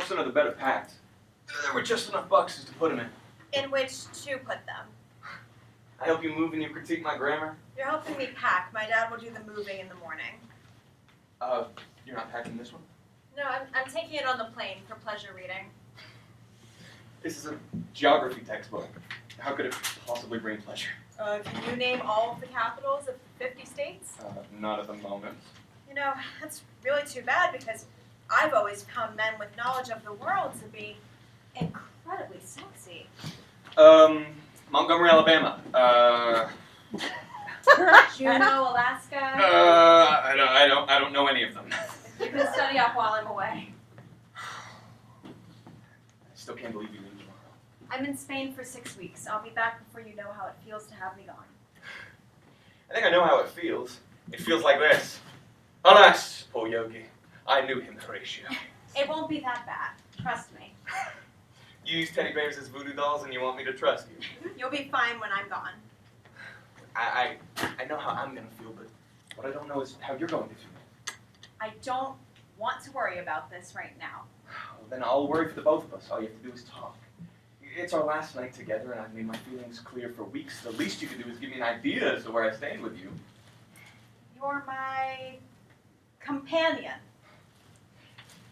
12 cent of the bed of packed. There were just enough boxes to put them in. In which to put them? I help you move and you critique my grammar? You're helping me pack. My dad will do the moving in the morning. You're not packing this one? No, I'm taking it on the plane for pleasure reading. This is a geography textbook. How could it possibly bring pleasure? Can you name all of the capitals of 50 states? Not at the moment. You know, that's really too bad because I've always found men with knowledge of the world to be incredibly sexy. Montgomery, Alabama. Juneau, Alaska. I don't know any of them. You can study up while I'm away. I still can't believe you leave tomorrow. I'm in Spain for 6 weeks. I'll be back before you know how it feels to have me gone. I think I know how it feels. It feels like this. Alas, poor Yogi. I knew him, Horatio. It won't be that bad. Trust me. You use teddy bears as voodoo dolls and you want me to trust you? You'll be fine when I'm gone. I know how I'm going to feel, but what I don't know is how you're going to feel. I don't want to worry about this right now. Well, then I'll worry for the both of us. All you have to do is talk. It's our last night together, and I've made my feelings clear for weeks. The least you can do is give me an idea as to where I stand with you. You're my companion.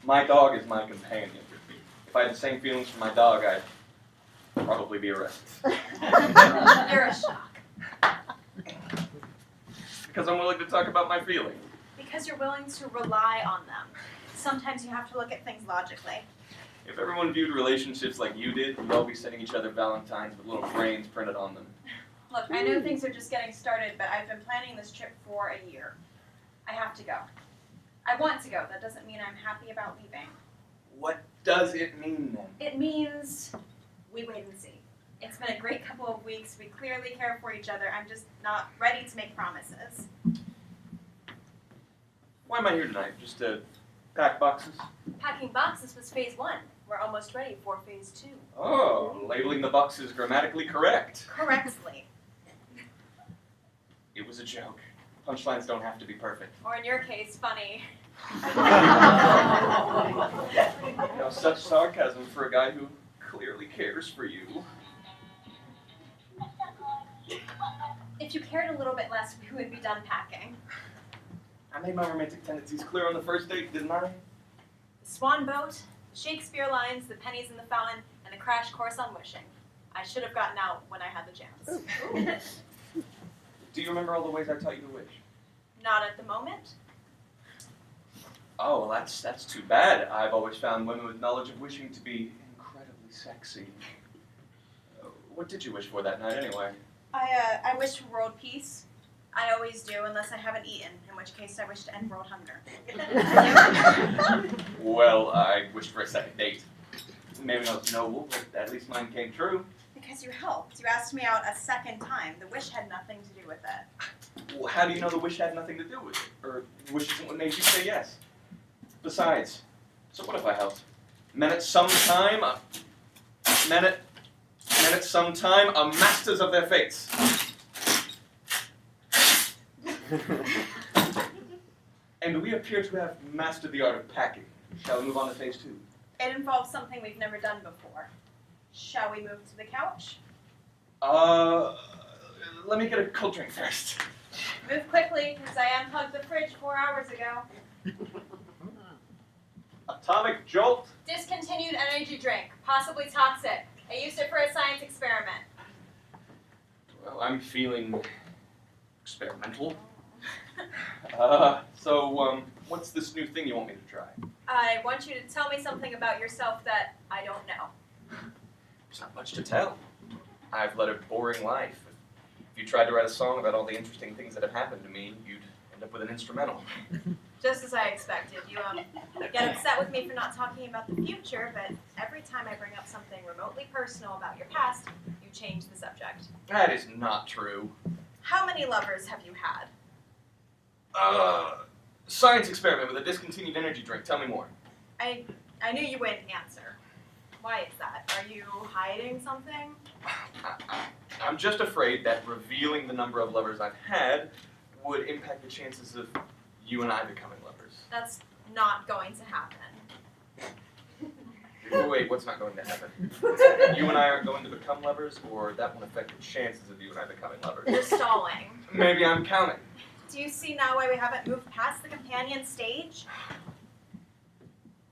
My dog is my companion. If I had the same feelings for my dog, I'd probably be arrested. You're a shock. Because I'm willing to talk about my feelings. Because you're willing to rely on them. Sometimes you have to look at things logically. If everyone viewed relationships like you did, we'd all be sending each other valentines with little brains printed on them. Look, I know things are just getting started, but I've been planning this trip for a year. I have to go. I want to go. That doesn't mean I'm happy about leaving. What does it mean, then? It means we wait and see. It's been a great couple of weeks. We clearly care for each other. I'm just not ready to make promises. Why am I here tonight? Just to pack boxes? Packing boxes was phase 1. We're almost ready for phase 2. Oh, labeling the boxes grammatically correct. Correctly. It was a joke. Punchlines don't have to be perfect. Or in your case, funny. Such sarcasm for a guy who clearly cares for you. If you cared a little bit less, we would be done packing. I made my romantic tendencies clear on the first date, didn't I? The swan boat, the Shakespeare lines, the pennies in the fountain, and the crash course on wishing. I should have gotten out when I had the chance. Do you remember all the ways I taught you to wish? Not at the moment. Oh, well, that's too bad. I've always found women with knowledge of wishing to be incredibly sexy. What did you wish for that night, anyway? I wished for world peace. I always do, unless I haven't eaten, in which case I wish to end world hunger. Well, I wished for a second date. Maybe not as noble, but at least mine came true. Because you helped. You asked me out a second time. The wish had nothing to do with it. Well, how do you know the wish had nothing to do with it? Or the wish isn't what made you say yes? Besides, so what if I helped? Men at some time, are masters of their fates. And we appear to have mastered the art of packing. Shall we move on to phase 2? It involves something we've never done before. Shall we move to the couch? Let me get a cold drink first. Move quickly, because I unplugged the fridge 4 hours ago. Atomic Jolt? Discontinued energy drink, possibly toxic. I used it for a science experiment. Well, I'm feeling experimental. What's this new thing you want me to try? I want you to tell me something about yourself that I don't know. There's not much to tell. I've led a boring life. If you tried to write a song about all the interesting things that have happened to me, you'd end up with an instrumental. Just as I expected. You get upset with me for not talking about the future, but every time I bring up something remotely personal about your past, you change the subject. That is not true. How many lovers have you had? Science experiment with a discontinued energy drink. Tell me more. I knew you wouldn't answer. Why is that? Are you hiding something? I'm just afraid that revealing the number of lovers I've had would impact the chances of you and I becoming lovers. That's not going to happen. Wait, what's not going to happen? You and I aren't going to become lovers, or that won't affect the chances of you and I becoming lovers? You're stalling. Maybe I'm counting. Do you see now why we haven't moved past the companion stage?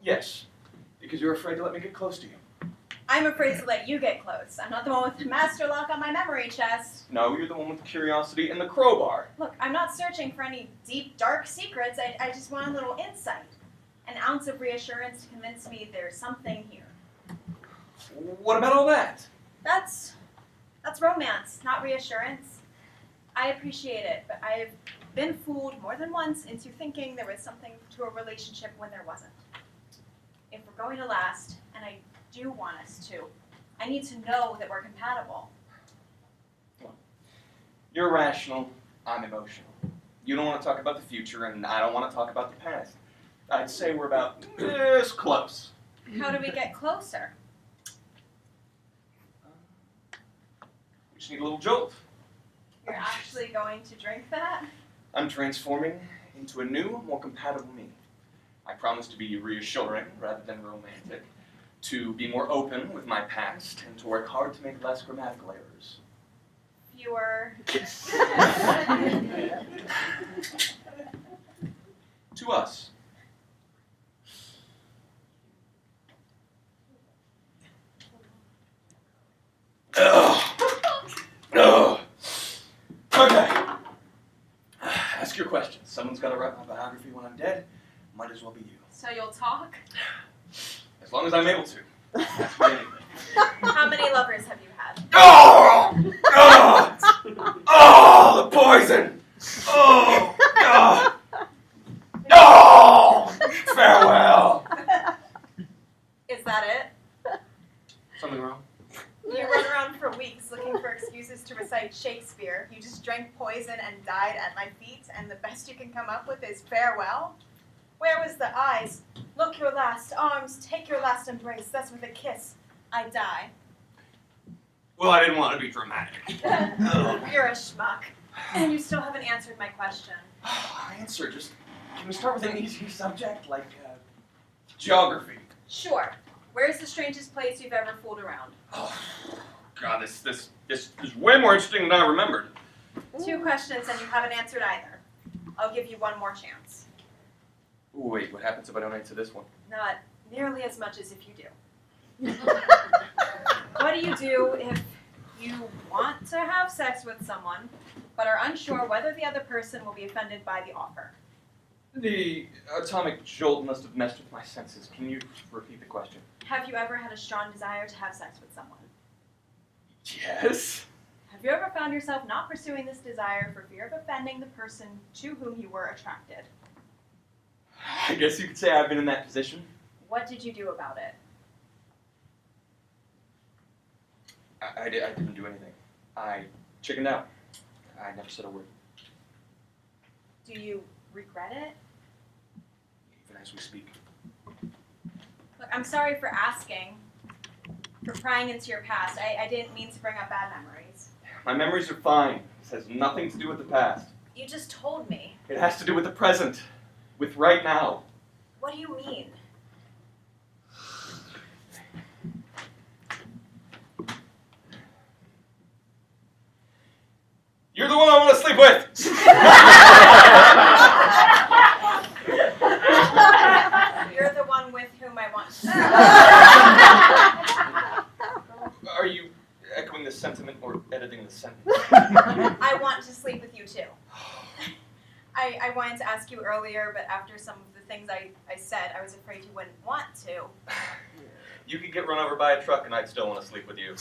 Yes, because you're afraid to let me get close to you. I'm afraid to let you get close. I'm not the one with the master lock on my memory chest. No, you're the one with the curiosity and the crowbar. Look, I'm not searching for any deep, dark secrets. I just want a little insight. An ounce of reassurance to convince me there's something here. What about all that? That's romance, not reassurance. I appreciate it, but I've been fooled more than once into thinking there was something to a relationship when there wasn't. If we're going to last, and I do want us to, I need to know that we're compatible. You're rational, I'm emotional. You don't want to talk about the future, and I don't want to talk about the past. I'd say we're about this close. How do we get closer? We just need a little jolt. You're actually going to drink that? I'm transforming into a new, more compatible me. I promise to be reassuring rather than romantic, to be more open with my past, and to work hard to make less grammatical errors. Fewer. To us. Ugh. Okay. Ask your questions. Someone's got to write my biography when I'm dead. Might as well be you. So you'll talk? As long as I'm able to. Ask me anything. How many lovers have you had? Oh! Oh! Oh! The poison! Oh! God! No! Farewell! Is that it? Something wrong? You run around for weeks looking for excuses to recite Shakespeare. You just drank poison and died at my feet, and the best you can come up with is farewell? Where was the eyes? Look your last, arms, take your last embrace. That's with a kiss. I die. Well, I didn't want to be dramatic. You're a schmuck. And you still haven't answered my question. Answer, just, can we start with an easier subject, like, geography? Sure. Where's the strangest place you've ever fooled around? Oh, God, this is way more interesting than I remembered. 2 questions and you haven't answered either. I'll give you one more chance. Ooh, wait, what happens if I don't answer this one? Not nearly as much as if you do. What do you do if you want to have sex with someone, but are unsure whether the other person will be offended by the offer? The atomic jolt must have messed with my senses. Can you repeat the question? Have you ever had a strong desire to have sex with someone? Yes. Have you ever found yourself not pursuing this desire for fear of offending the person to whom you were attracted? I guess you could say I've been in that position. What did you do about it? I didn't do anything. I chickened out. I never said a word. Do you regret it? Even as we speak. Look, I'm sorry for asking, for prying into your past. I didn't mean to bring up bad memories. My memories are fine. This has nothing to do with the past. You just told me. It has to do with the present. With right now. What do you mean? You're the one I want to sleep with! You're the one with whom I want to. Are you echoing the sentiment or editing the sentence? I want to sleep with you too. I wanted to ask you earlier, but after some of the things I said, I was afraid you wouldn't want to. You could get run over by a truck and I'd still want to sleep with you.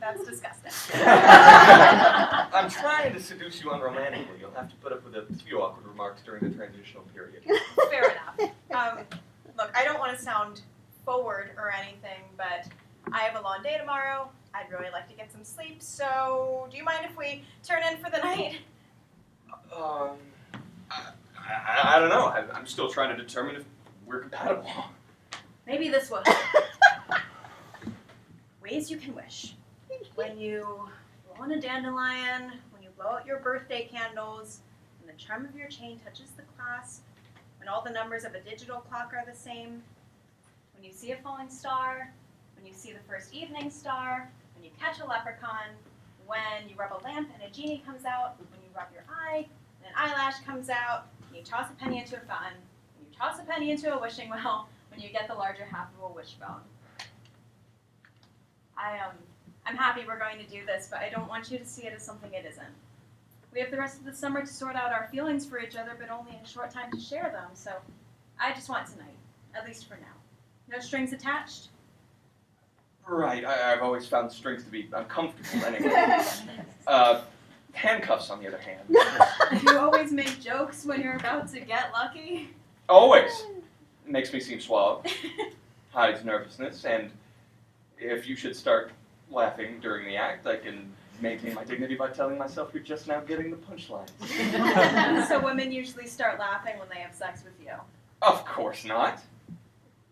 That's disgusting. I'm trying to seduce you unromantically. You'll have to put up with a few awkward remarks during the transitional period. Fair enough. Look, I don't want to sound forward or anything, but I have a long day tomorrow. I'd really like to get some sleep, so do you mind if we turn in for the night? I don't know. I'm still trying to determine if we're compatible. Maybe this will help. Ways you can wish. When you blow on a dandelion, when you blow out your birthday candles, when the charm of your chain touches the clasp, when all the numbers of a digital clock are the same, When you see a falling star, when you see the first evening star, when you catch a leprechaun, when you rub a lamp and a genie comes out, when you rub your eye and an eyelash comes out, when you toss a penny into a fountain, when you toss a penny into a wishing well, when you get the larger half of a wishbone. I'm happy we're going to do this, but I don't want you to see it as something it isn't. We have the rest of the summer to sort out our feelings for each other, but only a short time to share them, so I just want tonight, at least for now. No strings attached? Right, I've always found strings to be uncomfortable anyway. Handcuffs, on the other hand. Do you always make jokes when you're about to get lucky? Always. Makes me seem suave, hides nervousness, and if you should start laughing during the act, I can maintain my dignity by telling myself you're just now getting the punchlines. So women usually start laughing when they have sex with you? Of course not.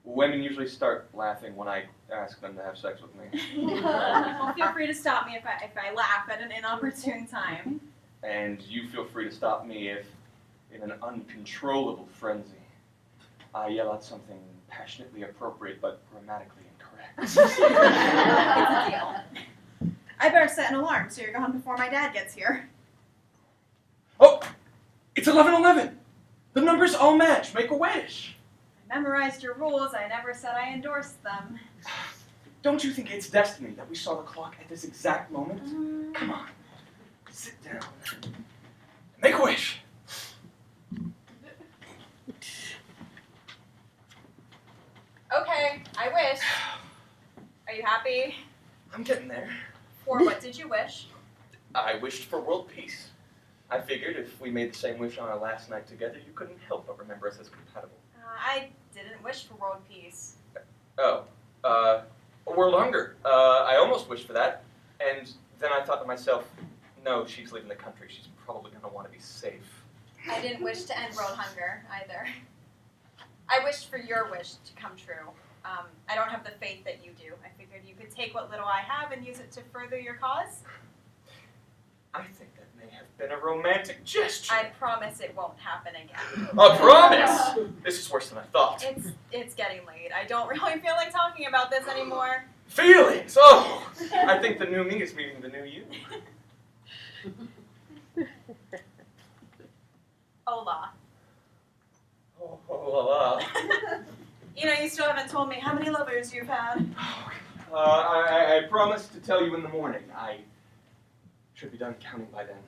Women usually start laughing when I ask them to have sex with me. Well, feel free to stop me if I laugh at an inopportune time. And you feel free to stop me if, in an uncontrollable frenzy, I yell out something passionately appropriate but grammatically incorrect. It's a deal. I better set an alarm so you're gone before my dad gets here. Oh! It's 11:11! The numbers all match. Make a wish! I memorized your rules. I never said I endorsed them. Don't you think it's destiny that we saw the clock at this exact moment? Come on. Sit down. Make a wish. Okay, I wish. Are you happy? I'm getting there. For what did you wish? I wished for world peace. I figured if we made the same wish on our last night together, you couldn't help but remember us as compatible. I didn't wish for world peace. Oh, world hunger. I almost wished for that, and then I thought to myself, no, she's leaving the country. She's probably going to want to be safe. I didn't wish to end world hunger, either. I wished for your wish to come true. I don't have the faith that you do. I figured you could take what little I have and use it to further your cause. I think that may have been a romantic gesture. I promise it won't happen again. A promise! This is worse than I thought. It's getting late. I don't really feel like talking about this anymore. Feelings! Oh! I think the new me is meeting the new you. Hola. Oh, la, la. You know, you still haven't told me how many lovers you've had. I promised to tell you in the morning. I should be done counting by then.